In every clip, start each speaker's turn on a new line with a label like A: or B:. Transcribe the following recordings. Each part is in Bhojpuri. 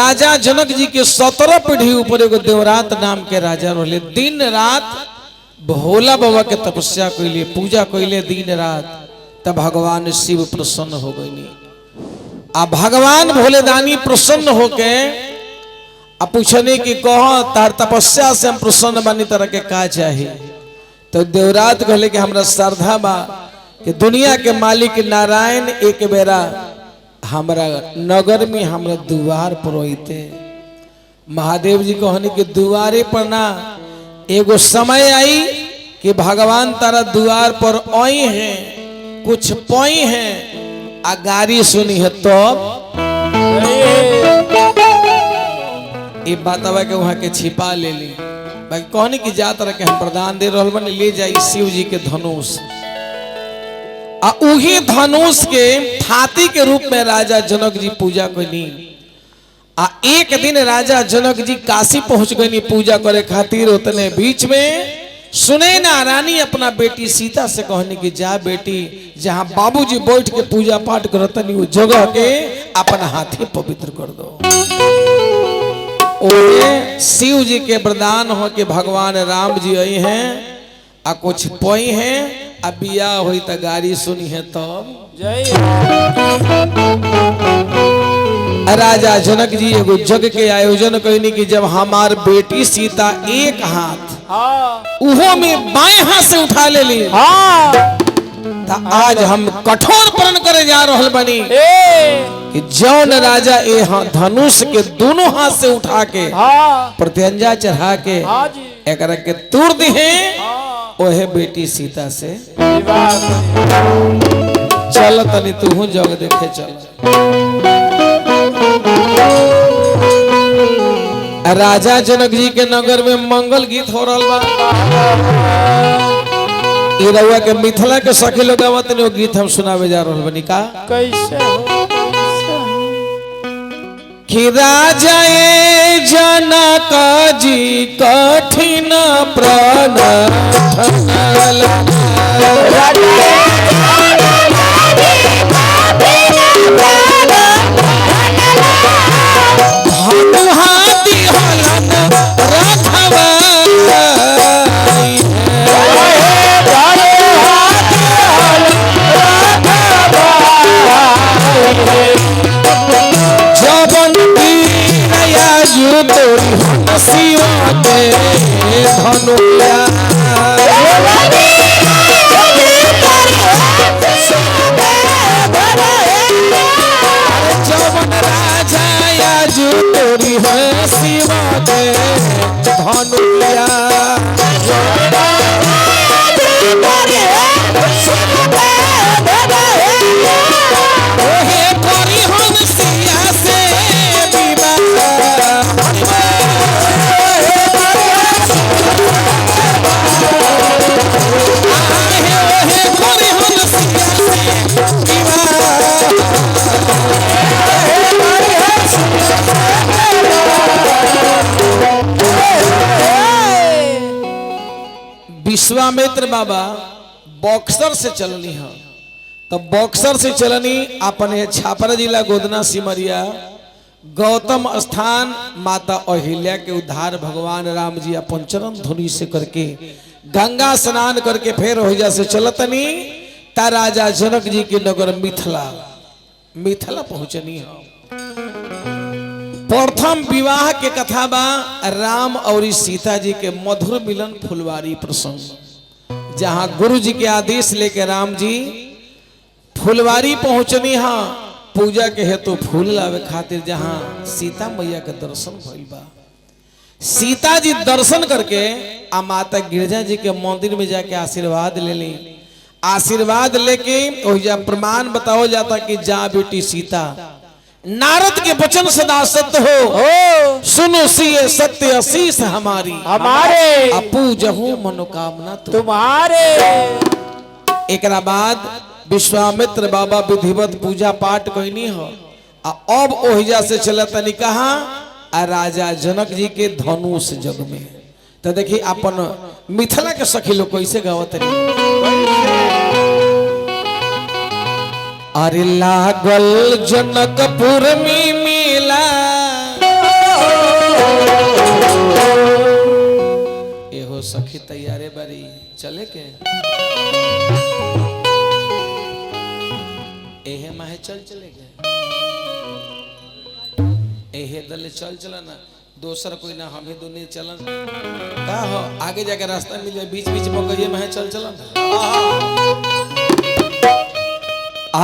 A: राजा जनक जी के 17 पीढ़ी ऊपर एगो देवरात नाम के राजा रहे। दिन रात भोला बाबा के तपस्या कैले, पूजा कैले दिन रात। तब भगवान शिव प्रसन्न हो गई। आ भगवान भोलेदानी प्रसन्न होके अब पूछने की कह तार तपस्या से हम प्रसन्न बानी, तरह के का चाहिए? तो देवरात कहले कि हमरा श्रद्धा बा कि दुनिया के मालिक नारायण एक बेरा हमरा नगर में हमरा द्वार पर होते। महादेव जी कहने के द्वारे पर ना एगो समय आई कि भगवान तारा द्वार पर आई है, कुछ पई है आ गारी सुनी है। ये बातवा के वहां के छिपा ले ली। बाकी कहने की जात रखे हम प्रदान दे रहल बने, ले जाई शिव जी के धनुष। आ उही धनुष के थाती के रूप में राजा जनक जी पूजा कईनी। आ एक दिन राजा जनक जी काशी पहुंच गई पूजा करे खातिर। उतने बीच में सुने ना रानी अपना बेटी सीता से कहने की जा बेटी, जहां बाबूजी बैठ के पूजा पाठ करतनी वो जगह के अपना हाथी पवित्र कर दो। ओए शिव जी के वरदान हो कि भगवान राम जी आई हैं आ कुछ पई हैं, आ बिया हुई त गाड़ी सुनी है। तब जय राजा जनक जी एगो जग के आयोजन कहनी कि जब हमार बेटी सीता एक हाथ उहो में बाएं हाथ से उठा ले ली, आज हम कठोर प्रण करे जा रहल बनी कि जौन राजा ए धनुष के दोनों हाथ से उठा के प्रत्यंजा चढ़ा के एकरा के तोड़ दी है, ओहे बेटी सीता से चल तनी तू जग देखे चल। राजा जनक जी के नगर में मंगल गीत हो रहा बा। ये रउआ के मिथिला के सखी लोग आवत ने गीत हम सुनावे जा रहल बनी। का कैसे कि राजा ए जनक जी कठिन प्रण विश्वामित्र बाबा बॉक्सर से चलनी है। तो बॉक्सर से चलनी अपने छापरा जिला गोदना सिमरिया गौतम स्थान माता अहिल्या के उद्धार भगवान राम जी अपन चरण धुनी से करके गंगा स्नान करके फिर हो से चलतनी ता राजा जनक जी के नगर मिथिला पहुंचनी है। प्रथम विवाह के कथा बा राम और सीता जी के मधुर मिलन फुलवारी प्रसंग, जहां गुरु जी के आदेश लेके राम जी फुलवारी पहुंचनी हा पूजा के हेतु फूल लावे खातिर, जहां सीता मैया के दर्शन भइल बा। सीता जी दर्शन करके आ माता गिरजा जी के मंदिर में जाके आशीर्वाद ले ली। आशीर्वाद लेके ओहिजा प्रमाण बताओ जाता कि जा बेटी सीता, नारद के वचन सदा सत्य हो, सुनो सिए सत्य आशीष हमारी
B: हमारे
A: अपू जहू मनोकामना
B: तुम्हारे।
A: एक बाद विश्वामित्र बाबा विधिवत पूजा पाठ कहनी हो। अब ओहिजा से चला तनी कहा राजा जनक जी के धनुष जग में। तो देखिए अपन मिथिला के सखी लोग कैसे गावत अरे लागल जनकपुर में मेला चले के एहे माहे चल चले गए एहे दले चल चला ना दोसर कोई ना हम ही दुनिया चलन का हो आगे जाके रास्ता मिले बीच बीच में कहिए माहे चल चला ना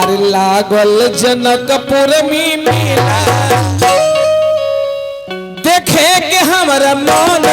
A: अरे लागल जनकपुर में मेला देखे के हमारा मन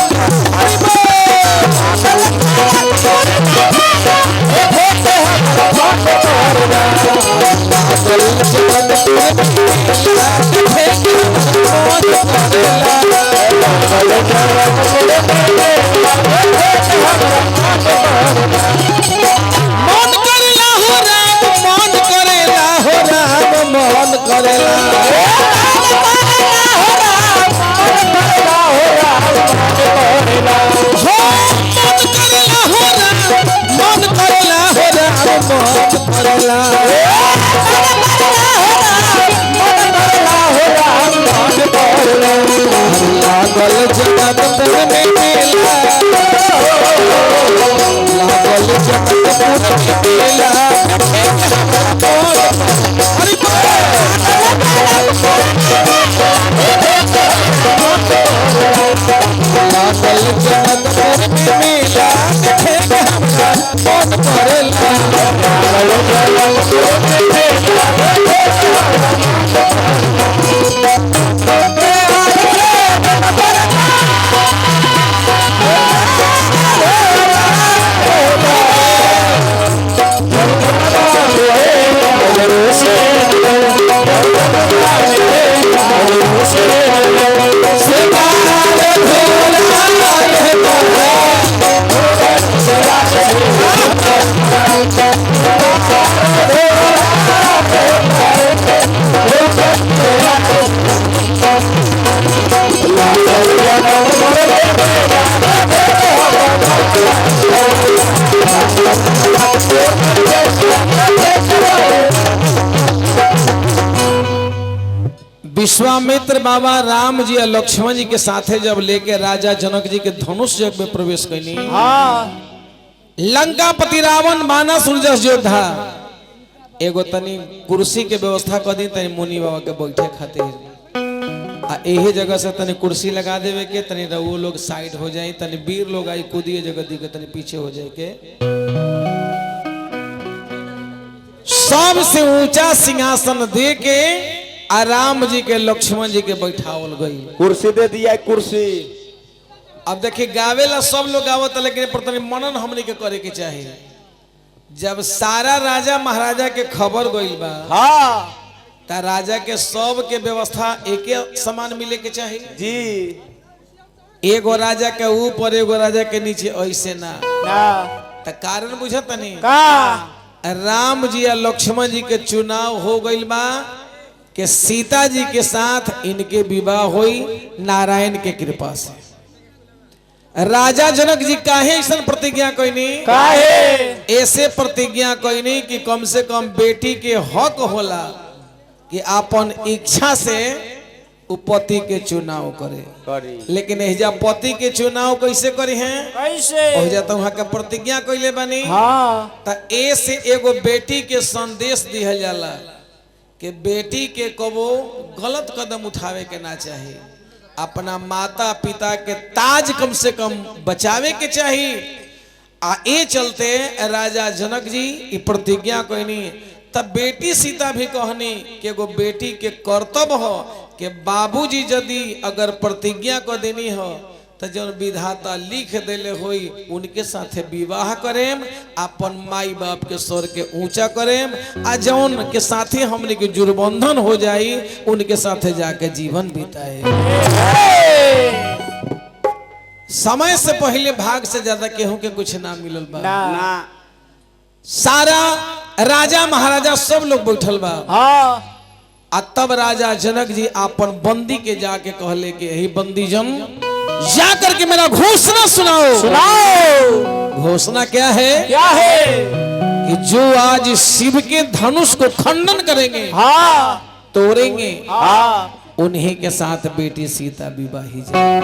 A: विश्वामित्र बाबा राम जी और लक्ष्मण जी के साथे जब लेके राजा जनक जी के धनुष यज्ञ में प्रवेश कैनी लंकापति रावण मानस उर्जस योद्धा एगो तनी कुर्सी के व्यवस्था कर दी तनी मुनि बाबा के बैठे खातिर आ यही जगह से तनी कुर्सी लगा देवे के तनी रवो लोग साइड हो जाए तनी वीर लोग आई कूदिए जगह दी के तनी पीछे हो जाए के सबसे ऊंचा सिंहासन दे के राम जी के लक्ष्मण जी के बैठावल गई
B: कुर्सी दे दिया कुर्सी।
A: अब देखिए गावेला सब लोग गावत लेकिन प्रथम मनन हमने के करे के चाहिए जब सारा राजा महाराजा के खबर गई बा
B: हाँ
A: ता राजा के सब के व्यवस्था एके समान मिले के चाहिए
B: जी
A: एगो राजा के ऊपर एगो राजा के नीचे ऐसे ना ता कारण बुझत नहीं
B: का
A: राम जी और लक्ष्मण जी के चुनाव हो गई बा कि सीता जी के साथ इनके विवाह हुई नारायण के कृपा से राजा जनक जी काहे ऐसा प्रतिज्ञा कोई नहीं
B: काहे
A: ऐसे प्रतिज्ञा कोई नहीं कि कम से कम बेटी के हक होला कि अपन इच्छा से पति के चुनाव करे
B: करी
A: लेकिन एजा पति के चुनाव कैसे करी हैं
B: कैसे
A: हो जाता वहां के प्रतिज्ञा कोई बनी
B: हाँ
A: ता ऐसे एगो बेटी के संदेश दिया जाला कि बेटी के कबो गलत कदम उठावे के ना चाहिए अपना माता पिता के ताज कम से कम बचावे के चाहिए आ ए चलते राजा जनक जी ई प्रतिज्ञा कोई नहीं तब बेटी सीता भी कहनी कि एगो बेटी के कर्तव्य हो कि बाबूजी यदि अगर प्रतिज्ञा को देनी हो तो जो विधाता लिख देले होई उनके साथे विवाह करेम अपन माई बाप के स्वर के ऊंचा करेम आ जौन के साथे हमने के जुर्बंधन हो जाई उनके साथे जाके जीवन बिताए समय से पहले भाग से ज्यादा केहू के कुछ ना मिलल बा
B: ना
A: सारा राजा महाराजा सब लोग बैठल बा
B: हाँ
A: आ तब राजा जनक जी अपन बंदी के जाके कहले कि हे बंदी जन जा करके मेरा घोषणा सुनाओ
B: सुनाओ
A: घोषणा क्या है कि जो आज शिव के धनुष को खंडन करेंगे
B: हाँ
A: तोड़ेंगे
B: हाँ
A: उन्हीं के साथ बेटी सीता विवाही जाए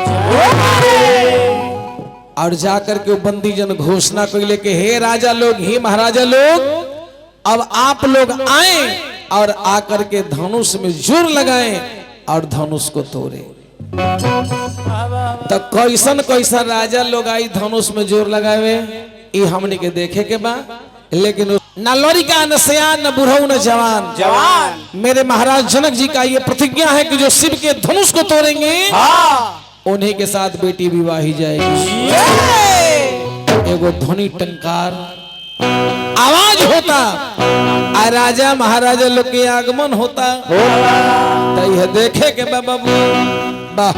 A: और जाकर के वो बंदी जन घोषणा कैले कि हे राजा लोग, हे महाराजा लोग, अब आप लोग आए और आकर के धनुष में जोर लगाएं और धनुष को तोड़े। तो कैसन कैसन राजा लोग आई धनुष में जोर लगावे, ये हमने के देखे के बा। लेकिन न लड़का न सयान न बुढ़ऊ न जवान, मेरे महाराज जनक जी का ये प्रतिज्ञा है कि जो शिव के धनुष को तोड़ेंगे उन्हीं के साथ बेटी विवाही जाएगी। एगो ध्वनि टंकार आवाज होता, आ राजा महाराजा लोग के आगमन होता। तो यह देखे के बाबा वाह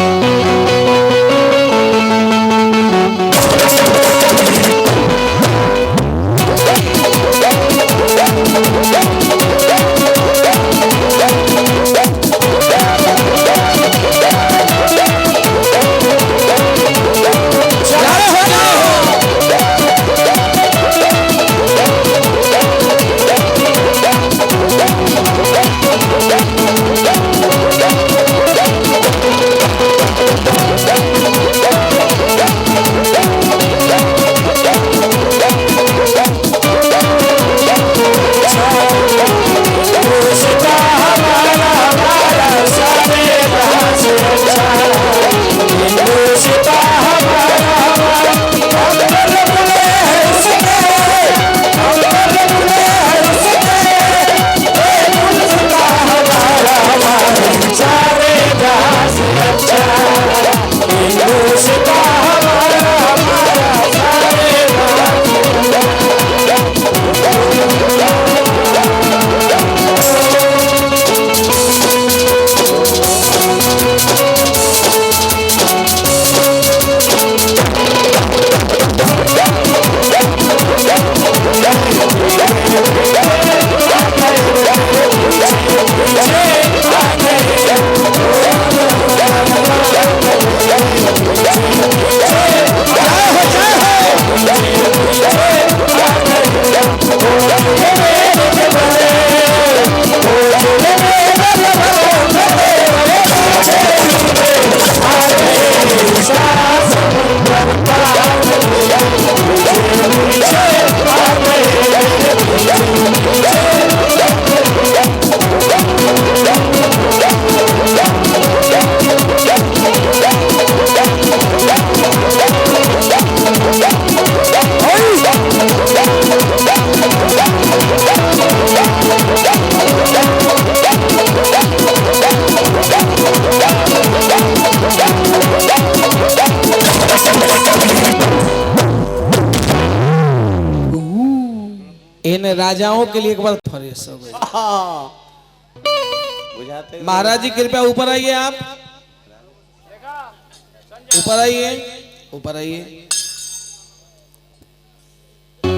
A: इन राजाओं के लिए एक बार फ्रेश हो गए। महाराज जी कृपया ऊपर आइए, आप ऊपर आइए, ऊपर आइए।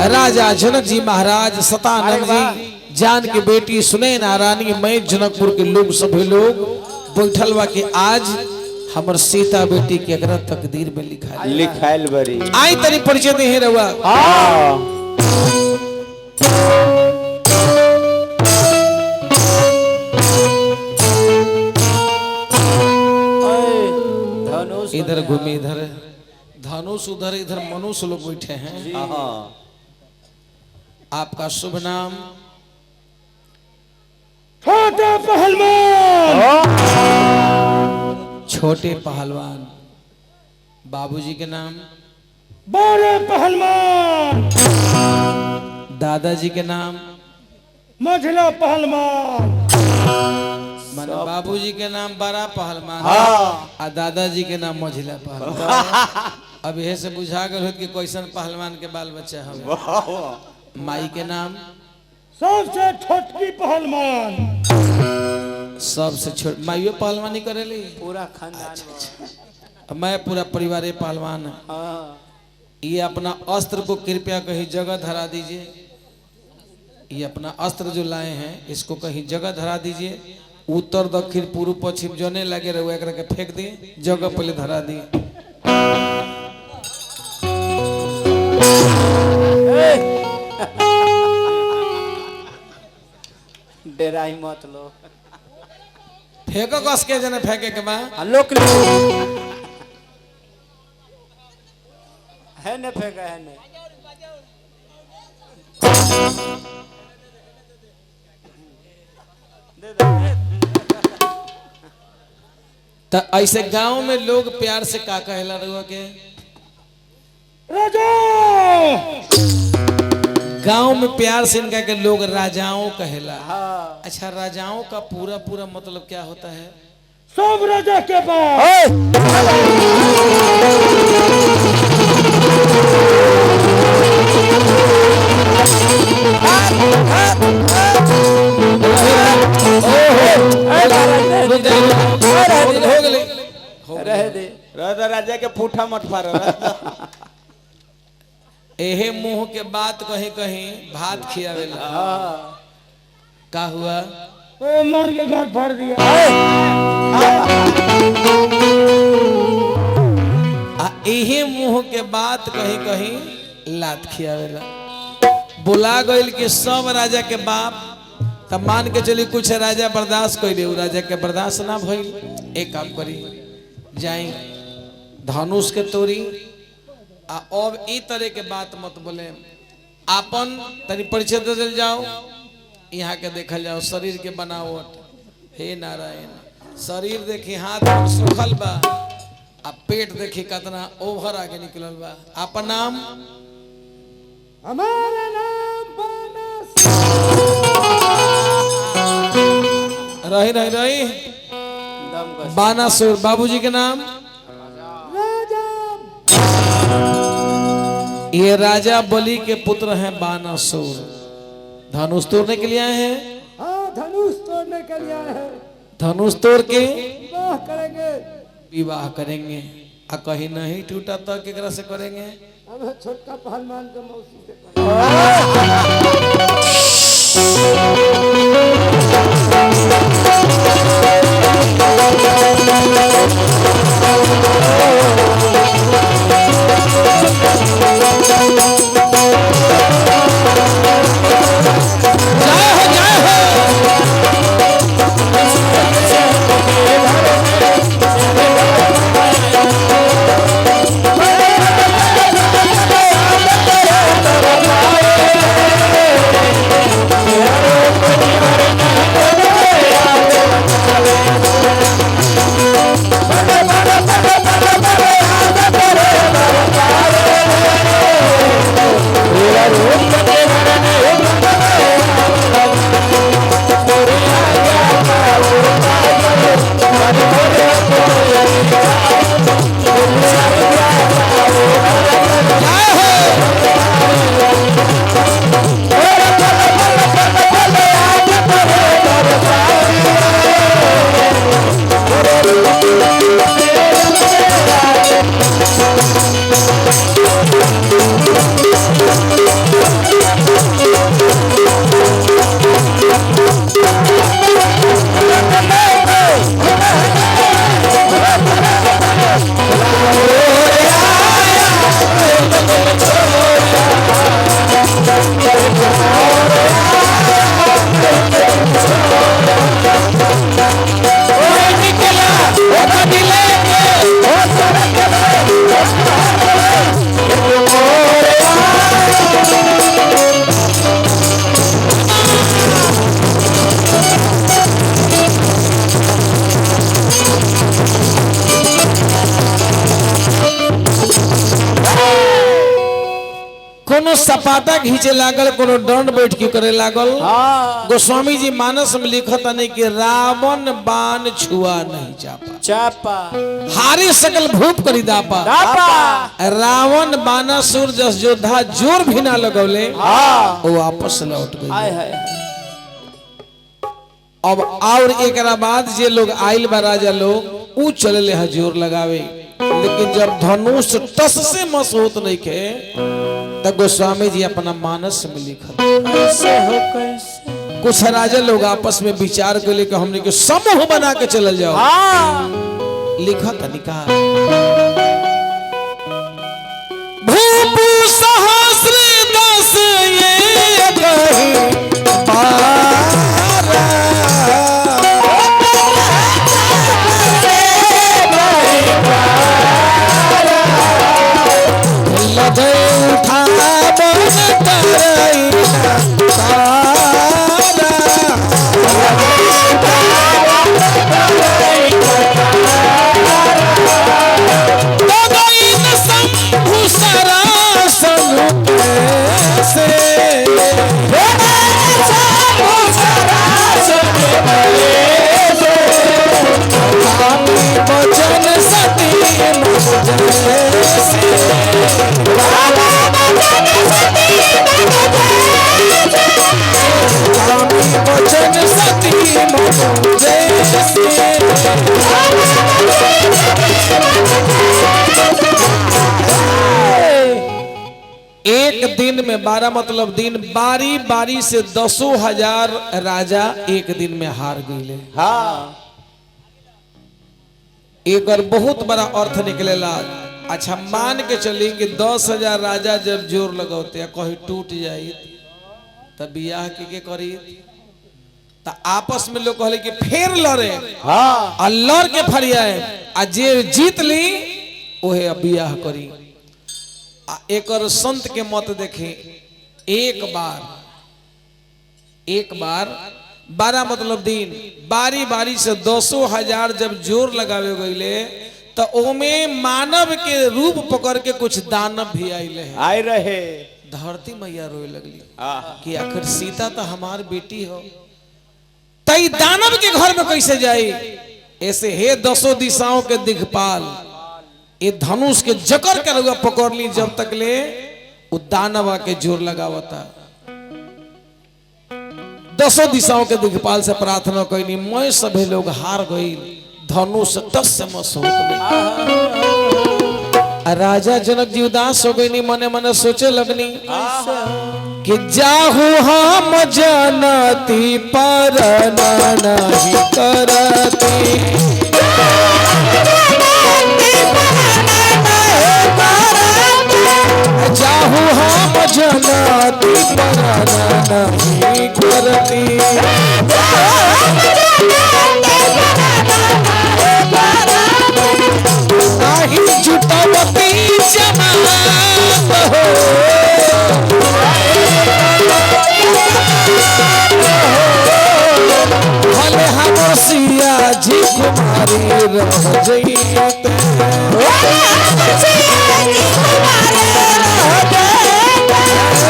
A: राजा जनक जी महाराज सतानंद जी जान के बेटी सुनैना रानी मैं जनकपुर के लोग सभी लोग बैठल बा कि आज हमर सीता बेटी के अगर तकदीर में लिखाइल बरी आई तरी परिचय दे रहुआ। इधर घूमे, इधर धनुष, उधर इधर मनुष्य लोग बैठे हैं। आपका शुभ नाम?
B: छोटे पहलवान।
A: छोटे पहलवान। बाबूजी के नाम?
B: बड़े पहलवान।
A: दादाजी के नाम?
B: मझला पहलवान।
A: बाबूजी के नाम बड़ा पहलवान और दादाजी के नाम मझिला पहलवान। अब यह से बुझा गए कि कैसन पहलवान के बाल बच्चा हम। माई के नाम?
B: सबसे छोटकी पहलवान।
A: सबसे छोट माइयो पहलवानी करेली?
C: पूरा खानदान।
A: मैं पूरा परिवार पहलवान है। ये अपना अस्त्र को कृपया कहीं जगह धरा दीजिए। ये अपना अस्त्र जो लाए हैं इसको कहीं जगह धरा दीजिए। उत्तर दक्षिण पूर्व पश्चिम जने लगे रहे एक के फेंक दिए, जगह पहले धरा दिए।
C: डेराई मत लो,
A: फेंको कस के जने फेंके के बाद
C: लोक है न फेंका है न दे दे
A: तो ऐसे गांव में लोग प्यार से का कहला रहुआ के
B: राजा
A: गांव में प्यार से इनका के लोग राजाओं कहला।
C: हाँ
A: अच्छा राजाओं का पूरा पूरा मतलब क्या होता है?
B: सब राजा के पास
A: हो गई
C: रह दे
D: राजा राजा के पूठा मत फाड़ो
A: एहे मुंह के बात कहीं कहीं भात खियावेला।
C: हाँ
A: का हुआ?
B: ओ मार के घर फाड़ दिया
A: आ एहे मुंह के बात कहीं कहीं लात खियावेला। बुला गइल कि सब राजा के बाप तब मान के चली कुछ राजा बर्दाश्त कैले उ राजा के बर्दाश्त ना भइल। एक काम करी जाई धनुष के तोड़ी आ अब ई तरह के बात मत बोले। आपन तनी परिचय दे दिल जाओ। यहाँ के देखल जाओ शरीर के बनावट। हे नारायण शरीर देखी हाथ में सुखल बा आ पेट देखी कितना ओभर आगे निकलल बा। आपन नाम?
B: हमारा नाम बानस
A: रही रही रही
C: दम कस
A: बानासुर। बाबूजी के नाम?
B: राजा
A: ये राजा बलि के पुत्र हैं बानासुर। धनुष तोड़ने के लिए आए हैं।
B: हाँ धनुष तोड़ने के लिए आए हैं
A: धनुष तोड़ के
B: विवाह करेंगे
A: विवाह करेंगे। आ कहीं नहीं टूटा तो केकरा से करेंगे?
B: हम छोटका पहलवान के मौसी से करेंगे।
A: कोनो सपाटा घींचे लागल, कोनो दंड बैठकी करे लागल।
C: हाँ
A: गोस्वामी जी मानस में लिखत नहीं कि रावण बाण छुआ नहीं चापा,
C: चापा
A: हारी सकल भूप करी दापा।
C: दापा
A: रावण बानासुर जस योद्धा जोर भी ना लगौले,
C: हाँ
A: वो वापस लौट गए।
C: आय है
A: अब और एक बाद जे लोग आइल बा राजा लोग ऊ चले है जोर लगावे, लेकिन जब धनुष टस से मस होत नहीं के तब गोस्वामी जी अपना मानस में लिखल।
C: कैसे हो कैसे
A: कुछ राजा लोग आपस में विचार के लेकर हमने के समूह बना के चल जाओ।
C: हाँ
A: लिखा तनिका भूप सहस्र दस ये कही लद वचन सती मनु जैसे। एक दिन में 12 मतलब दिन बारी बारी से 10,000 राजा एक दिन में हार गए।
D: हाँ
A: एक और बहुत बड़ा अर्थ निकलेला। अच्छा मान के चली कि 10,000 राजा जब जोर लगाते कहीं टूट जाये तब बियाह के करी तो आपस में लोग कहले कि फिर लड़े।
D: हाँ
A: आ लड़ के फरियाए आ जे जीत ली ओहे बियाह करी। आ एक और संत के मत देखे एक बार 12 मतलब दिन बारी बारी से 10,000 जब जोर लगावे गईले तो ओमे मानव के रूप पकड़ के कुछ दानव भी आइले हैं।
D: आए रहे।
A: धरती मैया रोए लगली
D: हाँ।
A: कि आखिर सीता तो हमार बेटी हो तई दानव के घर में कैसे जाई। ऐसे हे 10 दिशाओं के दिखपाल ये धनुष के जकड़ के रउआ पकड़ ली जब तक ले वो दानव आके जोर लगावता। 10 दिशाओं के दिखपाल से प्रार्थना कैनी मैं सभी लोग हार गई धनुष 10 से मस राजा जनक जी उदास हो गई मने मने सोचे लगनी कि जाहू हम जानती पर नहीं करती। जाहू हम जानती पर नहीं करती। नहीं जुटवती जमात हो भले हम सिया जी कुमारी रह जइयत।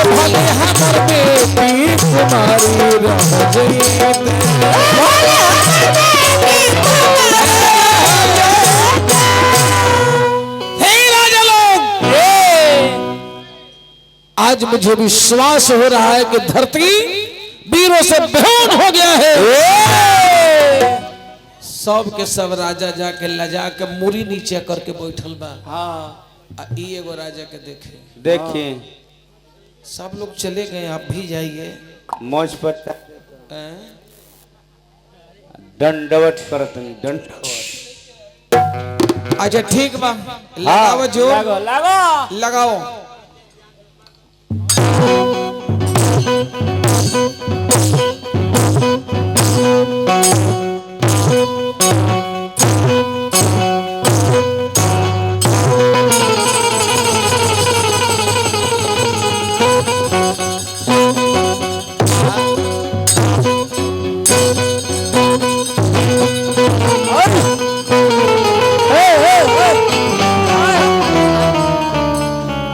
A: भले हमर बेटी कुमारी रह जइयत। आज मुझे विश्वास हो रहा है कि धरती वीरों से बेहोश हो गया है। सब के सब राजा जाके लजा के मुरी नीचे करके बैठल बा।
D: हाँ
A: ई एगो राजा के देखे
D: देखिए
A: सब लोग चले गए आप भी जाइए।
D: मौज पर दंडवत करतन दंडवत।
A: अच्छा ठीक बा लगाओ जो लगाओ।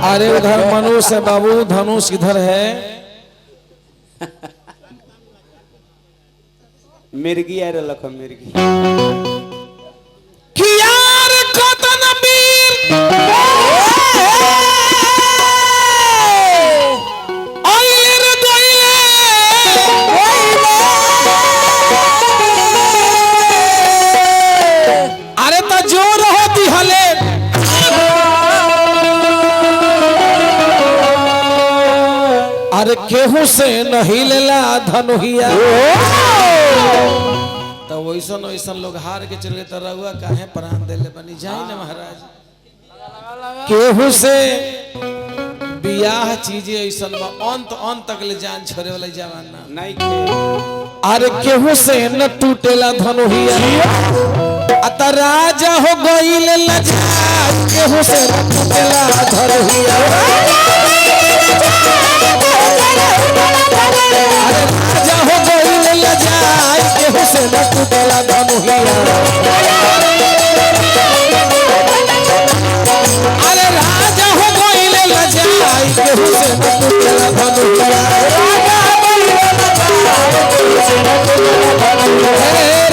A: अरे उधर मनुष है बाबू धनुष इधर है।
D: मिर्गी आ रहा मिर्गी
A: कि यार कतन वीर आइर दोइले अरे त जोर होती हले अरे केहू से नहीं लेला धनुहिया। तो वैसन वैसन लोग हार के चले तो रहुआ काहे प्राण देले बनी जाई ना महाराज। केहू से बियाह चीजें ऐसन अंत अंत तक ले जान छोड़े वाला जमाना
D: नहीं खे।
A: अरे केहू से न टूटेला धनुहिया अत राजा हो गईल लजा केहू से न टूटेला धनुहिया। अरे राजा हो गईल लजा केहू से न टूटेला धनुहिया। अरे राजा हो गईल लजा केहू से न टूटेला धनुहिया।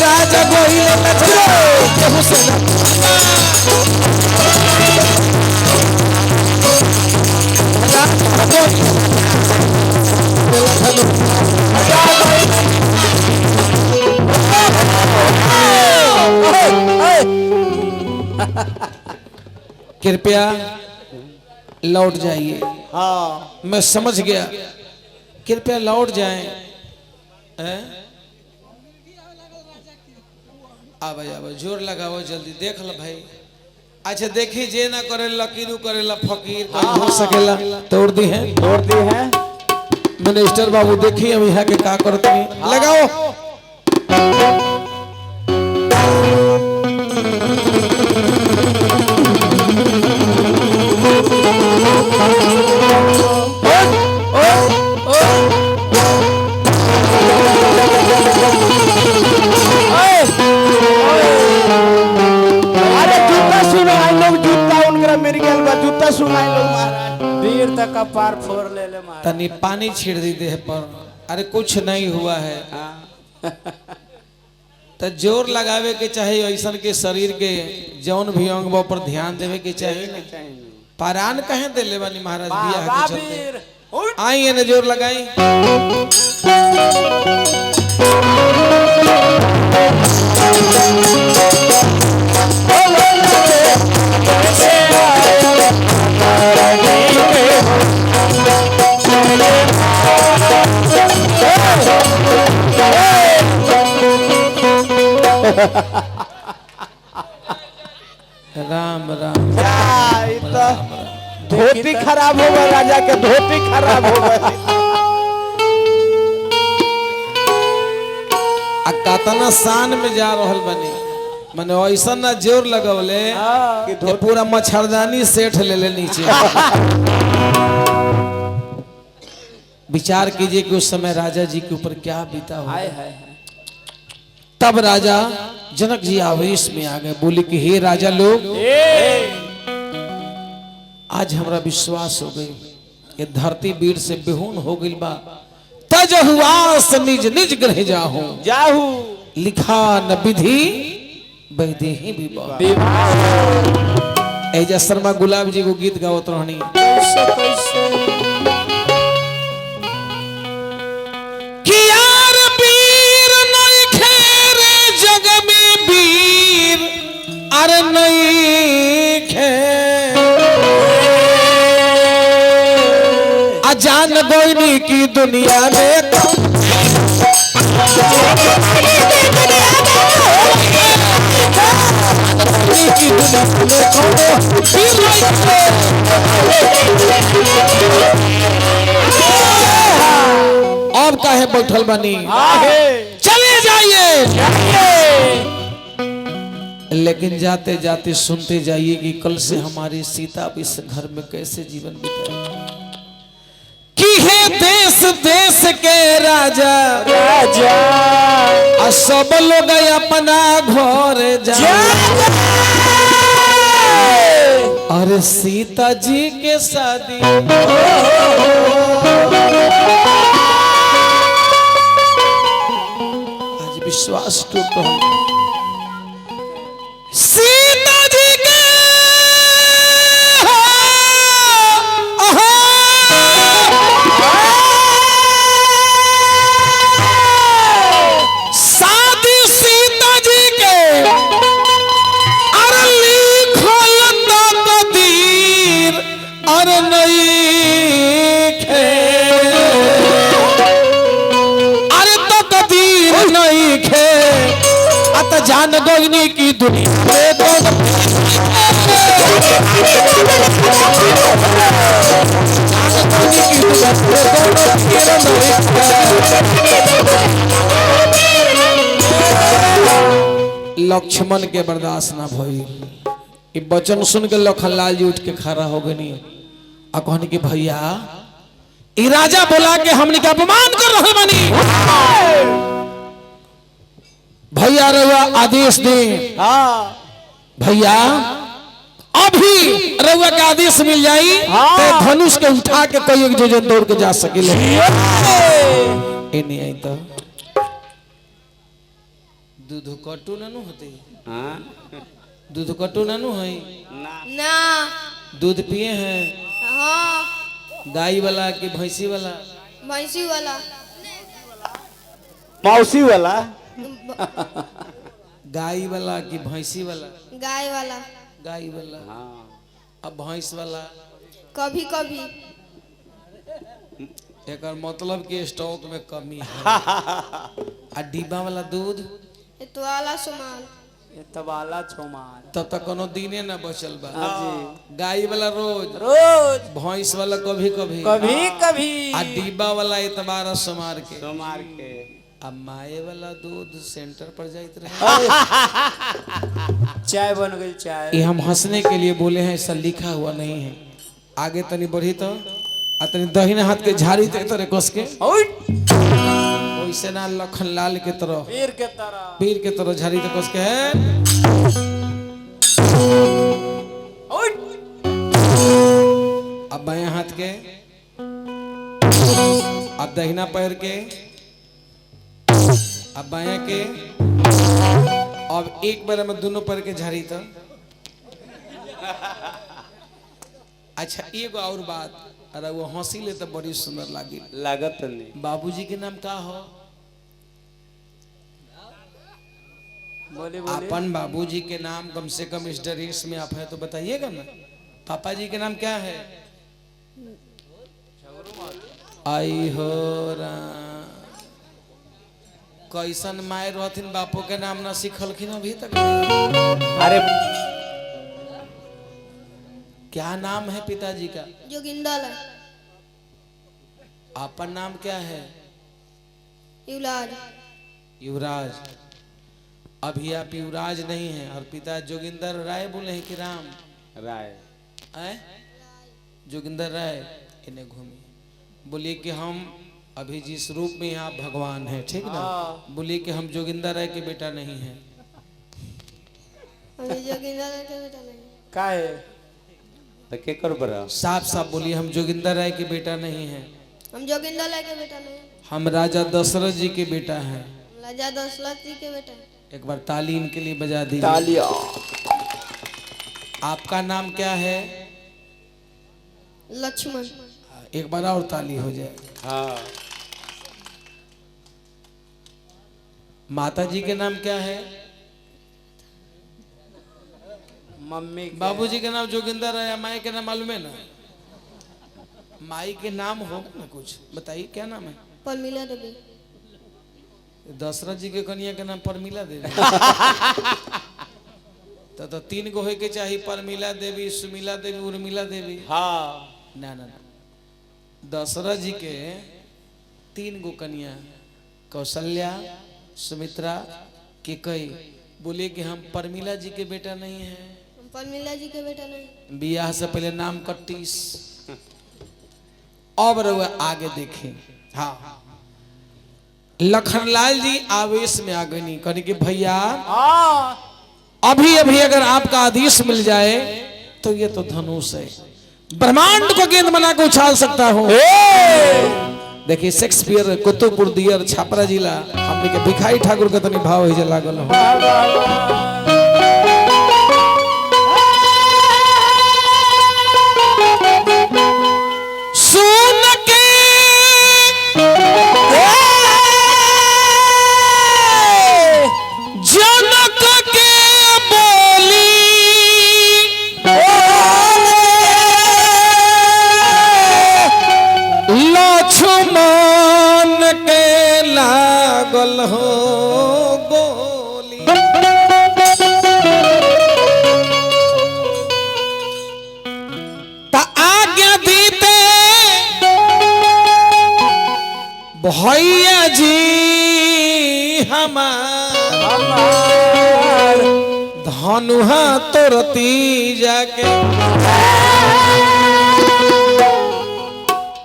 A: राजा गोइल लजा केहू से न कृपया लौट जाइए।
C: हाँ
A: मैं समझ गया, कृपया लौट जाएं। आवा आवा जोर लगाओ जल्दी, देख लो भाई। अच्छा देखी जे ना करे लकीरू करेला फकीर कोई हो सकेला, तोड़ दी है मिनिस्टर बाबू। देखिए हम यहाँ के का करते हैं, लगाओ।
C: अरे जूता सुनो आई लोग, जूता उनका मेरे ख्याल में जूता सुनाई लोग महाराज, वीर तक का पार फोड़ ले महाराज।
A: तनी पानी छीड़ दी देह पर। अरे कुछ नहीं हुआ है, तो जोर लगावे के चाहे, ऐसा के शरीर के जौन भी अंग पर ध्यान देवे के चाहिए। पारान कहे दे ले बानी महाराज बियाह के चलते। आई ने जोर लगाई। राम राम।
C: धोती खराब हो गया राजा के, धोती खराब हो गई।
A: कतना शान में जा रहल बनी, मने ऐसा ना जोर लगौले कि पूरा मच्छरदानी सेठ ले ले नीचे। विचार कीजिए कि उस समय राजा जी के ऊपर क्या बीता हो। तब राजा जनक जी आवेश में आ गए, बोले कि हे राजा लोग, आज हमरा विश्वास हो गई कि धरती वीर से बेहून हो गई बा। तजहुआस निज निज ग्रह जाहू, लिखा न विधि वैदेही विवाह। एजा शर्मा गुलाब जी को गीत गावत रहनी। कि यार वीर नहीं खेरे जग में वीर, अरे नहीं खे अजान गोइनी की दुनिया में अब काहे बैठल बनी, चले जाइए। लेकिन जाते जाते सुनते जाइए कि कल से हमारी सीता भी इस घर में कैसे जीवन बिताएगी। कि है देश देश के राजा आ सब लोग अपना घर जा। अरे सीता जी के शादी आज विश्वास टूट रहा। सीता जी के शादी सीता जी के अरे लिखल तकदीर अरे नहीं खे, अरे तकदीर नहीं खे। अत जान गोइनी की दुनिया में लक्ष्मण के बर्दाश्त ना भइल। वचन सुन के लखनलाल जी उठ के खड़ा हो गनी आ कहनी कि भैया ई राजा बोला के हमने के अपमान कर रहल बानी। भैया रउआ आदेश दे। भैया अभी रउआ का आदेश मिल जाई तो धनुष के उठा के कोई एक जो दौड़ के जा सकेले। ए नहीं आई तो दूध कटू ननु होते, दूध कटू ननु है
E: ना
A: दूध पिए हैं
E: हाँ
A: गाय वाला कि भैंसी वाला?
E: भैंसी वाला
C: मौसी वाला
A: गाय वाला कि भैंसी वाला?
E: गाय वाला
A: गाय वाला। अब भैंस वाला
E: कभी कभी
A: एक मतलब कि स्टॉक में कमी है। आ डिब्बा वाला दूध
E: इतवाला सुमाल
C: ये तबाला छोमार
A: तब तक कोनो दिने ना बचल बा।
C: जी
A: गाय वाला रोज,
C: रोज
A: भैंस वाला कभी कभी,
C: कभी कभी
A: आ डिब्बा वाला इतबार सोमार के,
D: सोमार के
A: अब माए वाला दूध सेंटर पर जाइत रहे।
C: चाय बन गई चाय।
A: ये हम हंसने के लिए बोले हैं, ऐसा लिखा हुआ नहीं है। आगे तनी बढ़ी तो आ तनी दहिने हाथ के झाड़ी ते तरह कस के वैसे ना लखन लाल के तरह
C: वीर के तरह
A: पीर के तरह झाड़ी ते कस के है। अब बाएं हाथ के, अब दहिना पैर के, अब बाएं के, अब एक बार में दोनों पैर के झाड़ी तो। अच्छा एगो और बात, अरे वो हंसी ले तो बड़ी सुंदर लागी।
D: लागत नहीं।
A: बाबूजी के नाम का हो?
C: बोले बोले
A: अपन बाबूजी के नाम कम से कम इस ड्रेस में आप है तो बताइएगा ना। पापा जी के नाम क्या है? आई हो राम, कैसन माए रहथिन बापू के नाम ना सीखलखिन अभी तक।
D: अरे
A: क्या नाम है पिताजी का?
E: जोगिंदर है
A: आपन नाम क्या है?
E: युवराज
A: युवराज। अभी आप युवराज नहीं हैं और पिता जोगिंदर राय बोले हैं कि राम
D: राय
A: है? जोगिंदर राय इन्हें घूमी बोलिए कि हम अभी जिस रूप में आप भगवान हैं, ठीक ना? बोलिए कि हम जोगिंदर राय के बेटा नहीं हैं।
E: अभी जोगिंदर है के बेटा नहीं
C: का है
D: तो के कर बरा
A: साफ साफ बोलिए, हम जोगिंदर राय के बेटा नहीं हैं।
E: हम जोगिंदर है के बेटा नहीं
A: हम राजा दशरथ जी के बेटा हैं।
E: राजा दशरथ जी के बेटा
A: एक बार ताली इनके लिए बजा दीजिए।
C: तालिया
A: आपका नाम क्या है?
E: लक्ष्मण
A: एक बार और ताली हो जाए।
D: हाँ
A: माता जी के नाम क्या है?
C: मम्मी के
A: बाबूजी के नाम जोगिंदर है, माई के नाम मालूम है ना? माई के नाम होगा ना कुछ, बताइए क्या नाम है?
E: परमिला देवी
A: दशरथ जी के कन्या के नाम परमिला देवी। तो तीन गो होय के चाहिए, परमिला देवी, सुमिला देवी, उर्मिला देवी।
D: हाँ
A: ना ना ना, दशरथ जी के तीन गो कन्या, कौशल्या, सुमित्रा, केकई। बोलिए कि हम परमिला जी के बेटा नहीं हैं।
E: हम परमिला जी के बेटा नहीं।
A: बियाह से पहले नाम कट्टीस। अब रहुआ आगे देखें। हाँ लखनलाल जी आवेश में आ गई, कहने कि भैया अभी अभी अगर आपका आदेश मिल जाए तो ये तो धनुष है, ब्रह्मांड को गेंद बना के उछाल सकता हूं। देखिए शेक्सपियर, कुतुबपुर दियर, छपरा जिला, हमने के भिखारी ठाकुर के तनी भाव ही लागल हो। सुन के जनक के बोली लक्ष्मण के लागल हो गोली। ता आज्ञा दीते भैया जी हमार धनुहा तोरती जाके।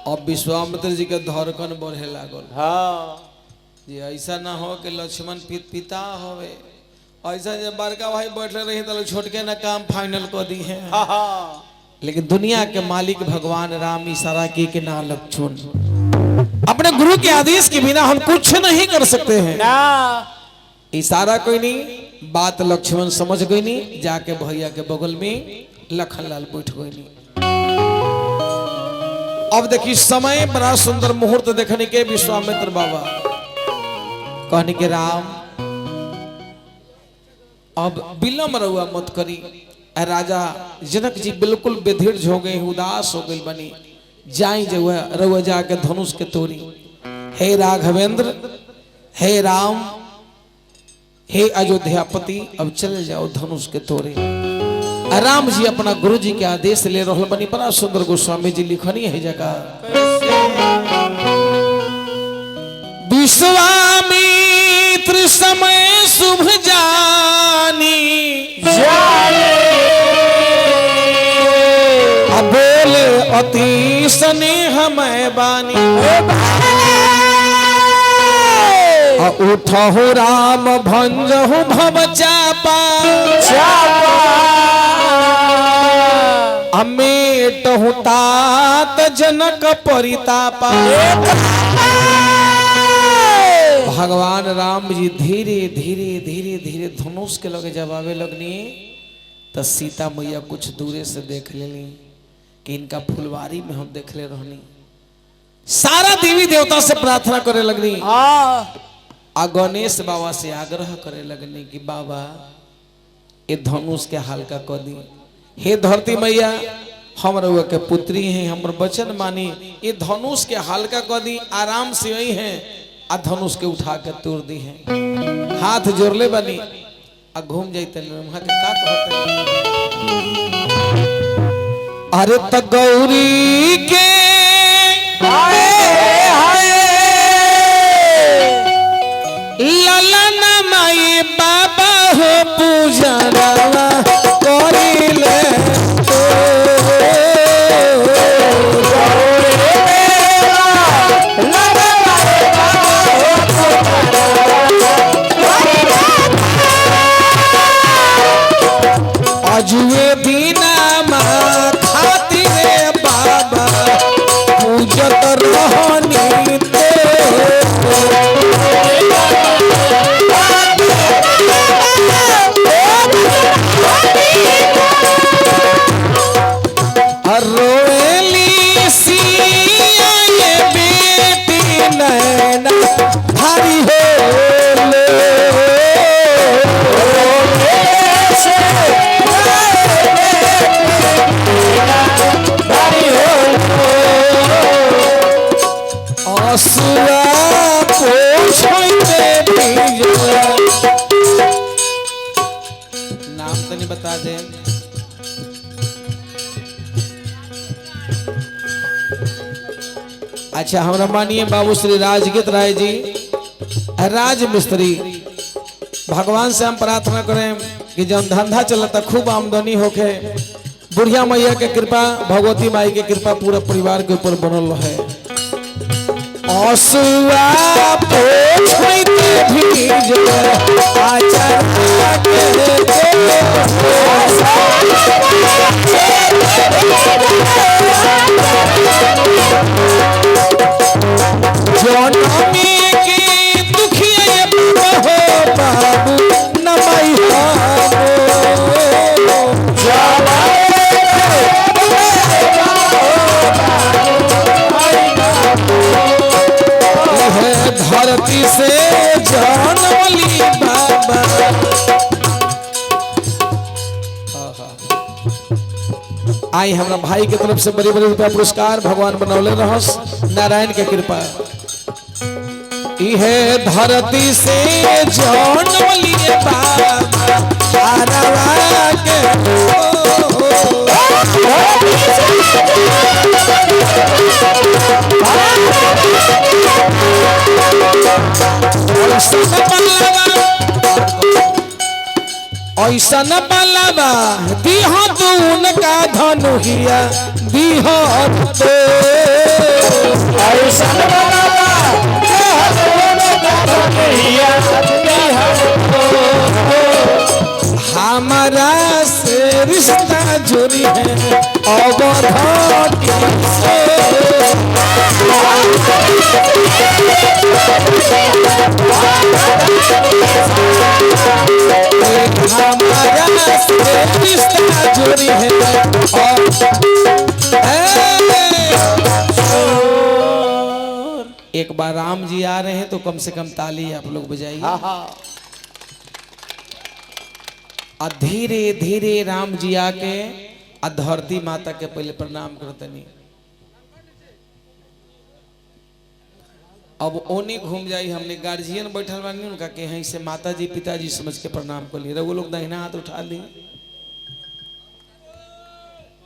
A: अब विश्वामित्र जी के धड़कन बढ़े लागल।
D: हाँ
A: ये ऐसा ना हो कि लक्ष्मण पिता होवे, ऐसा जब बड़का भाई बैठे रही तो छोटके ना काम फाइनल कर दी है।
D: हाँ
A: लेकिन दुनिया के मालिक भगवान राम इशारा की कि ना लक्ष्मण, अपने गुरु के आदेश के बिना हम कुछ नहीं कर सकते हैं।
C: ना
A: इशारा कोई नहीं, बात लक्ष्मण समझ गई नहीं, जाके भैया के बगल में लखनलाल बैठ गई नहीं। अब देखिए समय बड़ा सुंदर मुहूर्त देखने के विश्वामित्र बाबा कहने के राम अब विलम्ब रहुआ मत करी, राजा जनक जी बिल्कुल बेधीर हो गए, उदास हो गए बनी। जाई जो है रउआ जाके धनुष के तोड़ी। हे राघवेंद्र, हे राम, हे अयोध्यापति, अब चले जाओ धनुष के तोड़े। राम जी अपना गुरु जी के आदेश ले रहे बनी। बड़ा सुंदर गोस्वामी जी लिखनी है जगह। विश्वामित्र समय शुभ जानी, अब बोले अति स्नेह मैं बानी। उठहु राम भंजहु भव चापा, अमेटहु तात जनक परितापा। भगवान राम जी धीरे धीरे धीरे धीरे धनुष के लगे जब आवे लगनी तो सीता मैया कुछ दूरे से देख लेनी कि इनका फुलवारी में हम देख ले रहनी। सारा देवी देवता से प्रार्थना करे लगनी। आ गणेश बाबा से आग्रह करे लगनी कि बाबा ये धनुष के हल्का कर दी। हे धरती मैया, हम रउआ के पुत्री हैं, हमर वचन मानी, ये धनुष के हल्का कर दी। आराम से वही हैं आ धनुष के उठा के तोड़ दी हैं। हाथ जोड़ले बनी आ घूम जाते वहां के का कहते। अरे त गौरी के ललन माई बाबा हो पूजना करिले। अजुए दीना माँ खातिर बाबा पूजत रहनी ते। रोएली सिया ये बेटी नैना भारी होले। असुआ पोछते भीजला। नाम तो नहीं बता दे। अच्छा, हमारा मानिए बाबू श्री राजगीत राय जी, राज मिस्त्री। भगवान से हम प्रार्थना करें कि जब धंधा चलता खूब आमदनी होके, बुढ़िया मैया के कृपा, भगवती माई के कृपा पूरा परिवार के ऊपर बनल है। असुआ पोछते भीजला आचार जनमी के दुखिया हो बाबू नमई धरती से जानवली बाबा। आई हमारा भाई के तरफ से बड़ी बड़ी रुपया पुरस्कार भगवान बनौले रहस, नारायण के कृपा। इहे धरती से जानवली बाबा आरवा के। ऐसा न बलवा दीह दून का धनुहिया दीह तो। ऐसा न बलवा दीह दून का धनुहिया दीह तो। हमारा से रिश्ता जुड़ी है अवधानी से। हमारा से रिश्ता जुड़ी है। एक बार राम जी आ रहे हैं तो कम से कम ताली आप लोग बजाइए। आ धीरे धीरे राम जी आके आ धरती माता के पहले प्रणाम करतनी। अब ओने घूम जाई, हमने गार्जियन बैठल बानी उनका के यहीं से माता जी पिताजी समझ के प्रणाम कर लिए, वो लोग दाहिना हाथ उठा ली।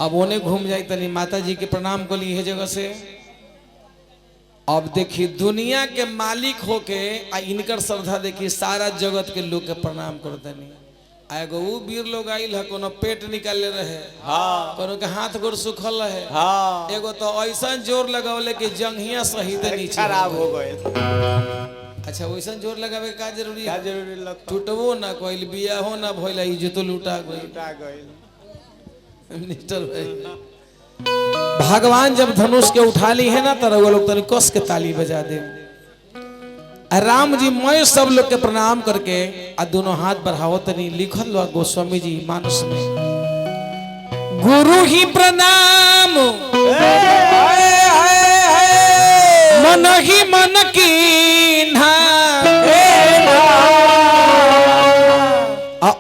A: अब ओने घूम जाई तनी माता जी के प्रणाम कर ली है जगह से। अब देखी दुनिया के मालिक होके आ इनकर श्रद्धा देखी सारा जगत के लोग के प्रणाम करतनी। एगो उ वीर लोग आइल है, कोनो पेट निकाले रहे,
D: हाँ
A: कोनो के हाथ गोड़ सुखल रहे,
D: हाँ
A: एगो तो ऐसा जोर लगावले कि जंघिया सहित नीचे
D: खराब हो गए।
A: अच्छा वैसा जोर लगावे का जरूरी
D: क्या
A: है?
D: जरूरी लगता
A: टूटबो ना कोइल, बियाहो ना भइल, इज्जतो लूटा गइल।
D: उठा गए।
A: मिनिस्टर भाई, भगवान जब धनुष के उठा ली है ना तो वो लोग तनी कस के ताली बजा दे। राम जी मैं सब लोग के प्रणाम करके आ दोनों हाथ बढ़ाओ तनी। लिखल लो गोस्वामी जी मानस में, गुरु ही प्रणाम मन ही मन कीन्हा,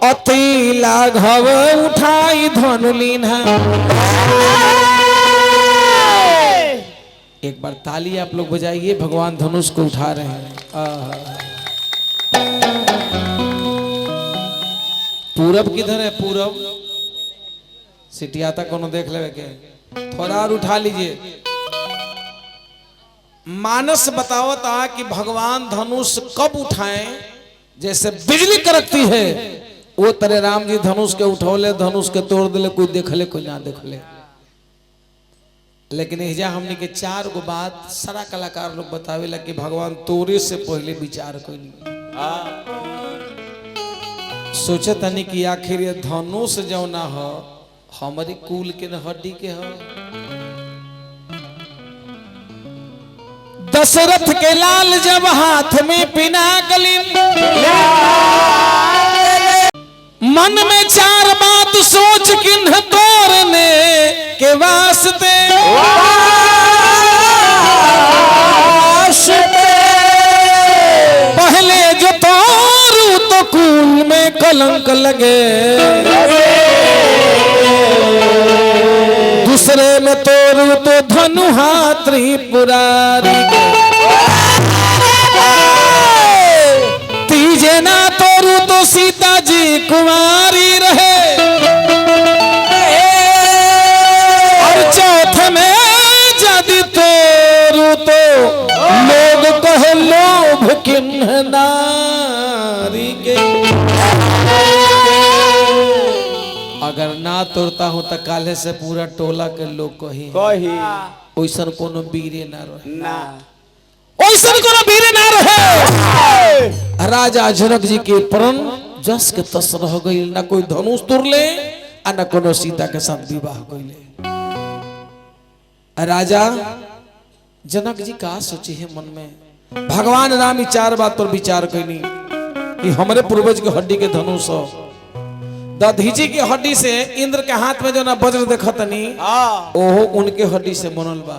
A: अति लाघव उठाई धनु लीन्हा। एक बार ताली आप लोग बजाइए, भगवान धनुष को उठा रहे हैं। पूरब किधर है? पूरब सिटियाता कोनो देख ले के, थोड़ा और उठा लीजिए। मानस बताओ था कि भगवान धनुष कब उठाएं, जैसे बिजली कड़कती है वो तरह राम जी धनुष के उठौले, धनुष के तोड़ दिले, कोई देखले कोई ना देखले। लेकिन एजा हमने के चार गो बात सारा कलाकार लोग बतावे लगे कि भगवान तोरे से पहले विचार कोई नहीं। सोचे तनी कि आखिर ये धनुष जो ना हो हमारी कुल के न हड्डी के हो। दशरथ के लाल जब हाथ में पिनाकली, मन में चार बात सोच किन्ह तोड़ने के वास्ते, पहले जो तोरू तो कुल में कलंक लगे, दूसरे में तोरू तो धनुहा त्रिपुरारी, तीजे ना तोरू तो सीता जी कुमारी रहे, और चौथे में यदि तोरू तो लोग कहे लोभ किन्ह नारी के। अगर ना तोड़ता हूं तो काले से पूरा टोला के लोग कही ओइसन कोनो वीरे ना रहे,
D: ना
A: ओइसन कोनो वीरे ना रहे। राजा जनक जी के प्रण जस के तस रह गई, ना कोई धनुष तोड़ले आ ना कोनो सीता के साथ विवाह कइले। राजा जनक जी का सोची है मन में, भगवान राम ही चार बात पर विचार कइनी कि हमारे पूर्वज के हड्डी के धनुष हो। दधीची के हड्डी से इंद्र के हाथ में जो ना वज्र देखतनी ओहो उनके हड्डी से बनल बा।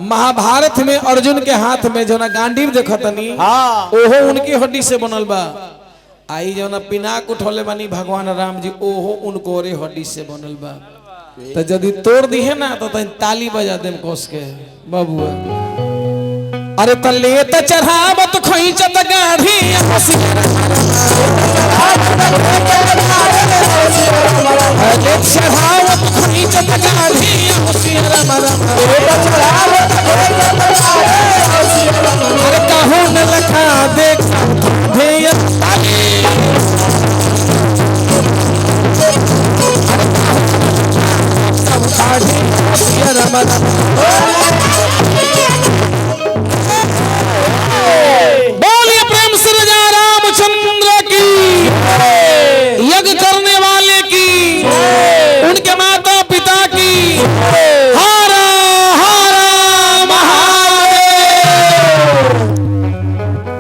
A: महाभारत में अर्जुन के हाथ में जो ना गांडीव देखतनी ओहो उनकी हड्डी से बनल बा। आई जो ना पिनाक उठौले बानी भगवान राम जी ओहो उनको रे हड्डी से बनल बा। तो यदि तोड़ दी है ना तो ताली बजा देम कोस के बाबुआ। अरे तले त चढ़ावत खोइचत गाढ़ी चढ़ावत खोइचत गाढ़ी अरे कहूँ न लखा देख सब